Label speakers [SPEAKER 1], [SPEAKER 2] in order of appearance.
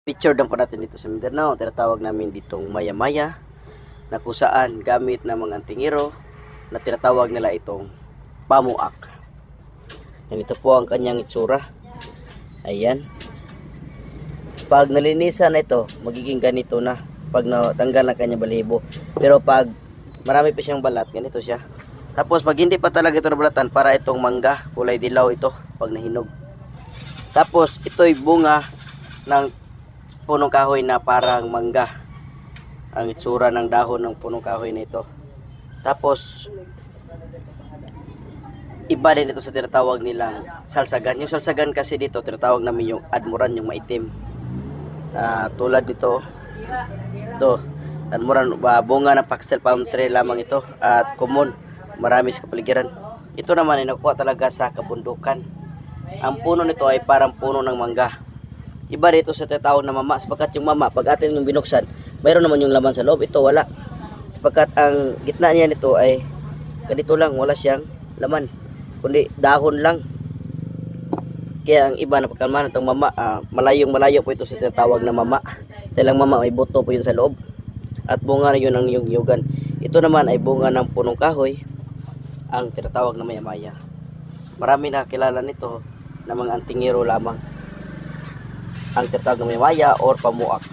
[SPEAKER 1] picture lang po natin dito sa Mindanao. Tinatawag namin ditong maya-maya, na kung saan gamit ng mga antingero na tinatawag nila itong pamuak. Yan, ito po ang kanyang itsura. Ayan. Pag nalinisan na ito, magiging ganito na. Pag natanggal ng kanyang balahibo. Pero pag marami pa siyang balat, ganito siya. Tapos pag hindi pa talaga ito nabalatan, para itong mangga, kulay dilaw ito pag nahinog. Tapos ito'y bunga ng punong kahoy na parang mangga. Ang itsura ng dahon ng punong kahoy na ito. Tapos iba din ito sa tinatawag nilang salsagan. Yung salsagan kasi dito tinatawag namin yung admuran, yung maitim. Tulad nito, ito admuran, bunga ng foxtail palm tree lamang ito at common, marami sa kapaligiran. Ito naman ay nakuha talaga sa kabundukan. Ang puno nito ay parang puno ng mangga. Iba dito sa tinatawag na mama, sapagkat yung mama pag atin yung binuksan, mayroon naman yung laman sa loob. Ito wala, sapagkat ang gitna niya nito ay ganito lang, wala siyang laman, kundi dahon lang. Kaya ang iba na pagkalman itong mama, malayo po ito sa tinatawag na mama. Dahil ang mama may buto po yun sa loob at bunga na yun ang yugyugan. Ito naman ay bunga ng punong kahoy, ang tinatawag na maya-maya. Marami nakakilala nito na mga antingero lamang, ang tinatawag na maya-maya or pamuak.